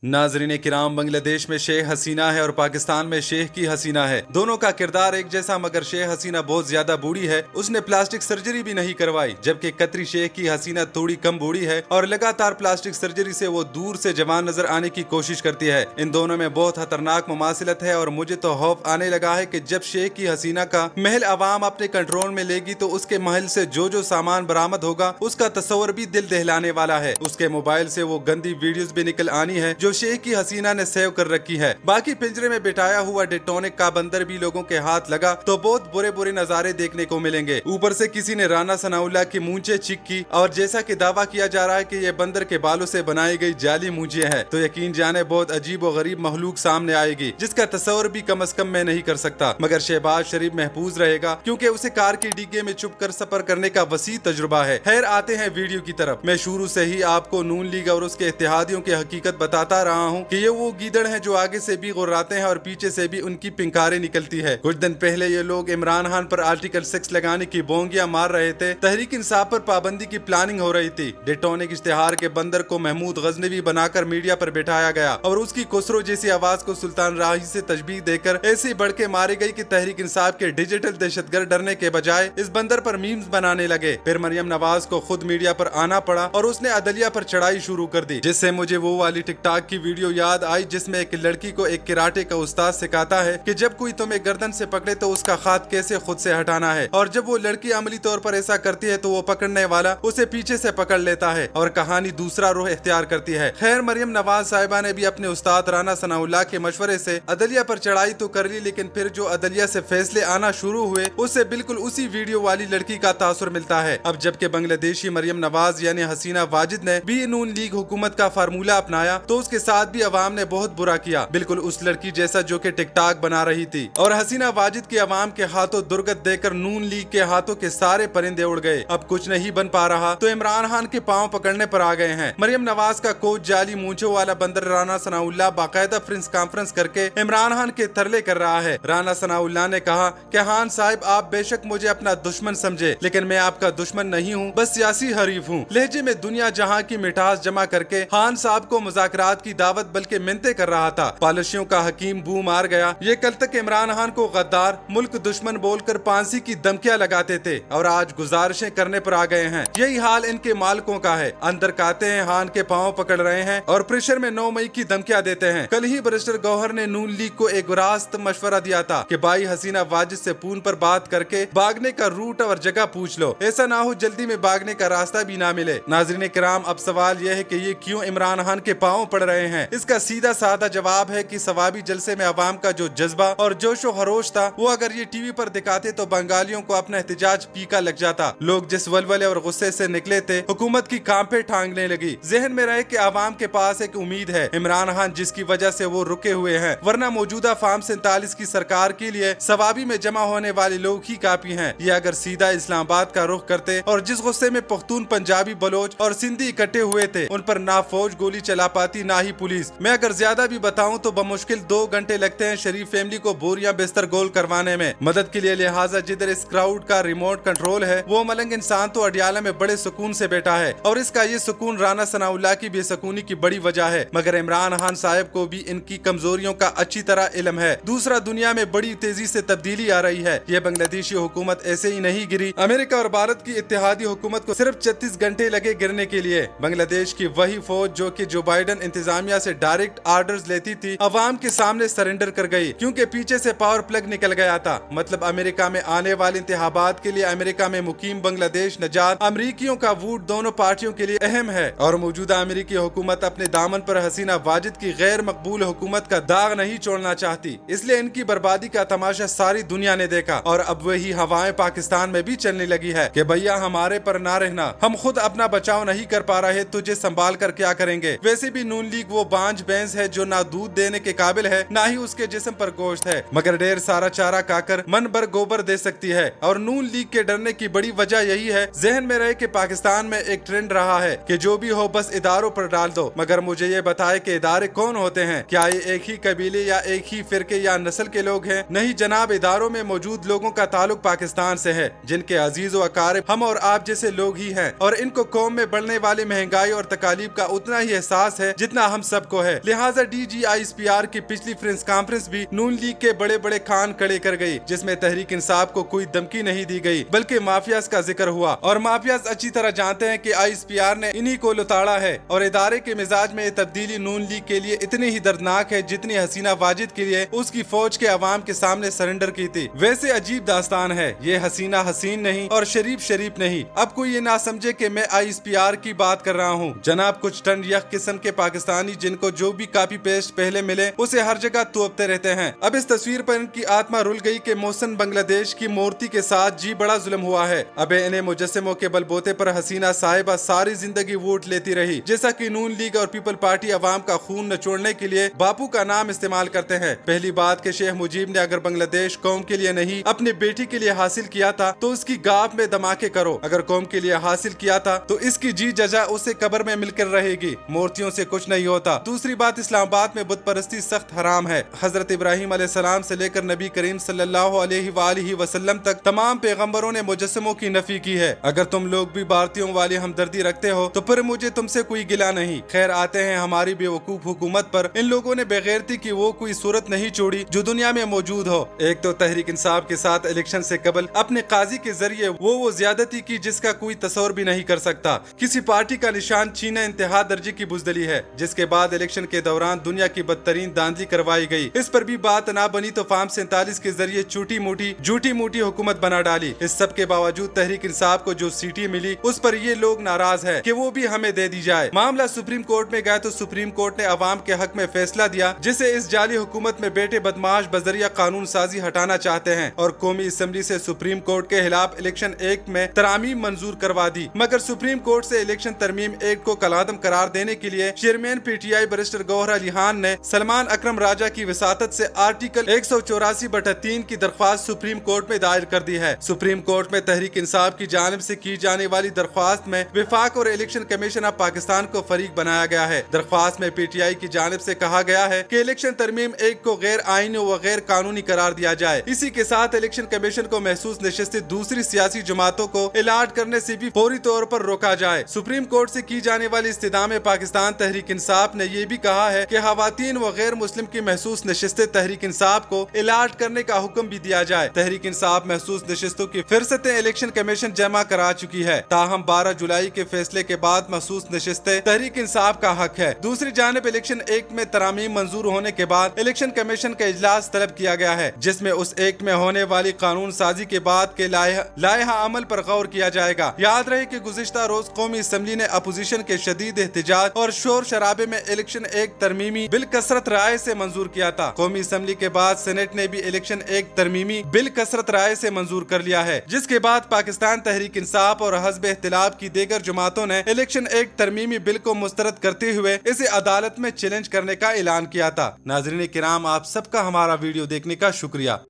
नाजरीन किराम, बांग्लादेश में शेख हसीना है और पाकिस्तान में शेख की हसीना है। दोनों का किरदार एक जैसा, मगर शेख हसीना बहुत ज्यादा बूढ़ी है। उसने प्लास्टिक सर्जरी भी नहीं करवाई, जबकि कतरी शेख की हसीना थोड़ी कम बूढ़ी है और लगातार प्लास्टिक सर्जरी से वो दूर से जवान नजर आने की कोशिश करती है। इन दोनों में बहुत खतरनाक मुमासिलत है और मुझे तो खौफ आने लगा है कि जब शेख की हसीना का महल अवाम अपने कंट्रोल में लेगी तो उसके महल से जो जो सामान बरामद होगा उसका तस्वर भी दिल दहलाने वाला है। उसके मोबाइल से वो गंदी वीडियोस भी निकल आनी है जो शेख की हसीना ने सेव कर रखी है। बाकी पिंजरे में बिठाया हुआ डेटोनिक का बंदर भी लोगों के हाथ लगा तो बहुत बुरे बुरे नजारे देखने को मिलेंगे। ऊपर से किसी ने राना सनाउल्लाह की मूंछें चिक की और जैसा कि दावा किया जा रहा है कि ये बंदर के बालों से बनाई गई जाली मूंछें हैं, तो यकीन जाने बहुत अजीब और गरीब मखलूक सामने आएगी जिसका तस्वर भी कम से कम मैं नहीं कर सकता। मगर शहबाज शरीफ महफूज रहेगा क्योंकि उसे कार की डिग्गे में छुप कर सफर करने का वसी तजुर्बा है। खैर, आते हैं वीडियो की तरफ। मैं शुरू से ही आपको नून लीग और उसके इत्तेहादियों की हकीकत बताता रहा हूँ कि ये वो गीदड़ हैं जो आगे से भी गुर्राते हैं और पीछे से भी उनकी पिंकारें निकलती है। कुछ दिन पहले ये लोग इमरान खान पर आर्टिकल 6 लगाने की बोंगियां मार रहे थे। तहरीक इंसाफ पर पाबंदी की प्लानिंग हो रही थी। डेटोनिक इश्तेहार के बंदर को महमूद गजनवी बनाकर मीडिया पर बिठाया गया और उसकी खुसरो जैसी आवाज को सुल्तान राही से तशबीह देकर ऐसी बढ़ के मारी गई कि तहरीक इंसाफ के डिजिटल दहशतगर्द डरने के बजाय इस बंदर पर मीम्स बनाने लगे। फिर मरियम नवाज को खुद मीडिया पर आना पड़ा और उसने अदलिया पर चढ़ाई शुरू कर दी, जिससे मुझे वो वाली टिकटॉक की वीडियो याद आई जिसमें एक लड़की को एक कराटे का उस्ताद सिखाता है कि जब कोई तुम्हें गर्दन से पकड़े तो उसका हाथ कैसे खुद से हटाना है, और जब वो लड़की अमली तौर पर ऐसा करती है तो वो पकड़ने वाला उसे पीछे से पकड़ लेता है और कहानी दूसरा रुख इख्तियार करती है। खैर, मरियम नवाज साहिबा ने भी अपने उस्ताद राना सनाउल्लाह के मशवरे से अदलिया पर चढ़ाई तो कर ली, लेकिन फिर जो अदलिया से फैसले आना शुरू हुए उससे बिल्कुल उसी वीडियो वाली लड़की का तासुर मिलता है। अब जबकि बांग्लादेशी मरियम नवाज यानी हसीना वाजिद ने भी नून लीग हुकूमत का फार्मूला अपनाया तो उसके साथ भी अवाम ने बहुत बुरा किया, बिल्कुल उस लड़की जैसा जो कि टिकटॉक बना रही थी। और हसीना वाजिद की अवाम के हाथों दुर्गत देकर नून लीग के हाथों के सारे परिंदे उड़ गए। अब कुछ नहीं बन पा रहा तो इमरान खान के पांव पकड़ने पर आ गए हैं। मरियम नवाज का कोच जाली मूंछों वाला बंदर राना सनाउल्लाह बाकायदा प्रेस कॉन्फ्रेंस करके इमरान खान के तरले कर रहा है। राना सनाउल्लाह ने कहा कि खान साहब, आप बेशक मुझे अपना दुश्मन समझे, लेकिन मैं आपका दुश्मन नहीं हूँ, बस सियासी हरीफ हूँ। लहजे में दुनिया जहाँ की मिठास जमा करके खान साहब को मुज़ाकरात की दावत बल्कि मिन्नतें कर रहा था। पॉलिसियों का हकीम बू मार गया। ये कल तक इमरान खान को गद्दार, मुल्क दुश्मन बोलकर फांसी की धमकियां लगाते थे और आज गुजारिशें करने पर आ गए हैं। यही हाल इनके मालिकों का है। अंदर कहते हैं खान के पांव पकड़ रहे हैं और प्रेशर में 9 मई की धमकियां देते हैं। कल ही बैरिस्टर गौहर ने नून लीग को एक रास्त मशवरा दिया था कि भाई हसीना वाजिद से फोन पर बात करके भागने का रूट और जगह पूछ लो, ऐसा ना हो जल्दी में भागने का रास्ता भी ना मिले। नाजरीन किराम, अब सवाल यह है कि ये क्यों इमरान खान के पांव पड़ रहे हैं। इसका सीधा साधा जवाब है कि सवाबी जलसे में अवाम का जो जज्बा और जोशो खरोश था वो अगर ये टीवी पर दिखाते तो बंगालियों को अपना एहतजाज फीका लग जाता। लोग जिस वलवले और गुस्से से निकले थे, हुकूमत की कांपे ठांगने लगी। जहन में रहे कि अवाम के पास एक उम्मीद है, इमरान खान जिसकी वजह से वो रुके हुए हैं, वरना मौजूदा फार्म 47 की सरकार के लिए सवाबी में जमा होने वाले लोग ही काफी हैं। ये अगर सीधा इस्लामाबाद का रुख करते और जिस गुस्से में पख्तून, पंजाबी, बलोच और सिंधी इकट्ठे हुए थे उन पर ना फौज गोली चला पाती ना ही पुलिस। मैं अगर ज्यादा भी बताऊं तो बमुश्किल 2 घंटे लगते हैं शरीफ फैमिली को बोरियां बिस्तर गोल करवाने में। मदद के लिए लिहाजा जिधर इस क्राउड का रिमोट कंट्रोल है वो मलंग इंसान तो अडियाला में बड़े सुकून से बैठा है और इसका ये सुकून राना सनाउल्लाह की बेसकूनी की बड़ी वजह है। मगर इमरान खान साहब को भी इनकी कमजोरियों का अच्छी तरह इल्म है। दूसरा, दुनिया में बड़ी तेजी से तब्दीली आ रही है। ये बांग्लादेशी हुकूमत ऐसे ही नहीं गिरी। अमेरिका और भारत की इत्तेहादी हुकूमत को सिर्फ 36 घंटे लगे गिरने के लिए। बांग्लादेश की वही फौज जो कि जो बाइडन इंतजामिया से डायरेक्ट आर्डर्स लेती थी अवाम के सामने सरेंडर कर गई क्योंकि पीछे से पावर प्लग निकल गया था। मतलब अमेरिका में आने वाले इंतखाबात के लिए अमेरिका में मुकीम बांग्लादेश नजात अमरीकियों का वोट दोनों पार्टियों के लिए अहम है और मौजूदा अमेरिकी हुकूमत अपने दामन पर हसीना वाजिद की गैर मकबूल हुकूमत का दाग नहीं छोड़ना चाहती, इसलिए इनकी बर्बादी का तमाशा सारी दुनिया ने देखा और अब वही हवाएं पाकिस्तान में भी चलने लगी है कि भैया हमारे पर ना रहना, हम खुद अपना बचाव नहीं कर पा रहे, तुझे संभाल कर क्या करेंगे। वैसे भी नून लीग वो बांझ भैंस है जो ना दूध देने के काबिल है ना ही उसके जिस्म पर गोश्त है, मगर ढेर सारा चारा खाकर मन भर गोबर दे सकती है। और नून लीग के डरने की बड़ी वजह यही है। जहन में रहे कि पाकिस्तान में एक ट्रेंड रहा है कि जो भी हो बस इदारों पर डाल दो, मगर मुझे ये बताए कि इदारे कौन होते हैं? क्या ये एक ही कबीले या एक ही फिरके या नस्ल के लोग हैं? नहीं जनाब, इदारों में मौजूद लोगों का ताल्लुक पाकिस्तान से है, जिनके अजीज व अकारिब हम और आप जैसे लोग ही हैं और इनको कौम में बढ़ने वाली महंगाई और तकालीफ का उतना ही एहसास है जितना हम सबको है। लिहाजा DGISPR की पिछली प्रेस कॉन्फ्रेंस भी नून लीग के बड़े बड़े खान खड़े कर गई, जिसमें तहरीक इंसाफ को कोई धमकी नहीं दी गई बल्कि माफियाज का जिक्र हुआ। और माफियाज अच्छी तरह जानते हैं कि ISPR ने इन्हीं को लुटाड़ा है और इदारे के मिजाज में ये तब्दीली नून लीग के लिए इतनी ही दर्दनाक है जितनी हसीना वाजिद के लिए उसकी फौज के अवाम के सामने सरेंडर की थी। वैसे अजीब दास्तान है, ये हसीना हसीन नहीं और शरीफ शरीफ नहीं। अब कोई ये ना समझे कि मैं ISPR की बात कर रहा हूँ। जनाब कुछ टन यख किस्म के पाकिस्तानी जिनको जो भी कॉपी पेस्ट पहले मिले उसे हर जगह तोपते रहते हैं। अब इस तस्वीर पर इनकी आत्मा रुल गई कि मोहसिन बांग्लादेश की मूर्ति के साथ जी बड़ा जुल्म हुआ है। अब इन्हें मुजस्सिमों के बलबोते पर हसीना साहिबा सारी जिंदगी वोट लेती रही, जैसा कि नून लीग और पीपल पार्टी अवाम का खून नचोड़ने के लिए बापू का नाम इस्तेमाल करते हैं। पहली बात कि शेख मुजीब ने अगर बांग्लादेश कौम के लिए नहीं अपनी बेटी के लिए हासिल किया था तो उसकी गाप में धमाके करो। अगर कौम के लिए हासिल किया था तो इसकी जी जजा उसे कब्र में मिलकर रहेगी, मूर्तियों से कुछ नहीं होता। दूसरी बात, इस्लामाबाद में बुत परस्ती सख्त हराम है। हजरत इब्राहिम अलैहिस्सलाम से लेकर नबी करीम सल्लल्लाहु अलैहि वसल्लम तक तमाम पैगंबरों ने मुजस्सिमों की नफी की है। अगर तुम लोग भी भारतीयों वाली हमदर्दी रखते हो तो फिर मुझे तुमसे कोई गिला नहीं। खैर, आते हैं हमारी बेवकूफ हुकूमत पर। इन लोगों ने बेगैरती की वो कोई सूरत नहीं छोड़ी जो दुनिया में मौजूद हो। एक तो तहरीक इंसाफ के साथ इलेक्शन से कबल अपने काजी के जरिए वो ज्यादती की जिसका कोई तस्वर भी नहीं कर सकता। किसी पार्टी का निशान छीना इंतहा दर्जे की बुजदली है, जिसके बाद इलेक्शन के दौरान दुनिया की बदतरीन धांधली करवाई गई। इस पर भी बात ना बनी तो फार्म 47 के जरिए झूठी मूठी हुकूमत बना डाली। इस सब के बावजूद तहरीक इंसाफ को जो सीटें मिली उस पर ये लोग नाराज है कि वो भी हमें दे दी जाए। मामला सुप्रीम कोर्ट में गया तो सुप्रीम कोर्ट ने अवाम के हक में फैसला दिया, जिसे इस जाली हुकूमत में बैठे बदमाश बजरिया कानून साजी हटाना चाहते हैं और कौमी असम्बली से सुप्रीम कोर्ट के खिलाफ इलेक्शन एक्ट में तरमीम मंजूर करवा दी। मगर सुप्रीम कोर्ट से इलेक्शन तरमीम एक्ट को कलादम करार देने के लिए chairman PTI barrister Gohar Ali Khan ने सलमान अकरम राजा की वसातत से आर्टिकल 184/3 की दरख्वास्त सुप्रीम कोर्ट में दायर कर दी है। सुप्रीम कोर्ट में तहरीक इंसाफ की जानिब से की जाने वाली दरख्वास्त में विफाक और इलेक्शन कमीशन ऑफ पाकिस्तान को फरीक बनाया गया है। दरख्वास्त में PTI की जानिब से कहा गया है कि इलेक्शन तरमीम एक्ट को गैर आईनी व गैर कानूनी करार दिया जाए। इसी के साथ इलेक्शन कमीशन को महसूस नशिस्तें दूसरी सियासी जमातों को इलाट करने से भी फौरी तौर पर रोका जाए। सुप्रीम कोर्ट से की जाने वाली इस्तिदाम पाकिस्तान तहरीक इंसाफ ने यह भी कहा है कि खवातीन व गैर मुस्लिम की महसूस नशिस्तें तहरीक इंसाफ को इलाट करने का हुक्म भी दिया जाए। तहरीक इंसाफ महसूस नशिस्तों की फिरसतें इलेक्शन कमीशन जमा करा चुकी है, ताहम 12 जुलाई के फैसले के बाद महसूस नशिस्तें तहरीक इंसाफ का हक है। दूसरी जानिब इलेक्शन एक्ट में तरामीम मंजूर होने के बाद इलेक्शन कमीशन का इजलास तलब किया गया है, जिसमें उस एक्ट में होने वाली कानून साजी के बाद के लायहा अमल पर गौर किया जाएगा। याद रहे कि गुज़िश्ता रोज कौमी असम्बली ने अपोजिशन के शदीद एहतजाज और शोर शराबे में इलेक्शन एक्ट तरमीमी बिल कसरत राय से मंजूर किया था। कौमी असम्बली के बाद सेनेट ने भी इलेक्शन एक्ट तरमीमी बिल कसरत राय से मंजूर कर लिया है, जिसके बाद पाकिस्तान तहरीक इंसाफ और हज़ब इख्तिलाफ की दीगर जमातों ने इलेक्शन एक्ट तरमीमी बिल को मुस्तरद करते हुए इसे अदालत में चैलेंज करने का ऐलान किया था। नाज़रीन किराम, आप सबका हमारा वीडियो देखने का शुक्रिया।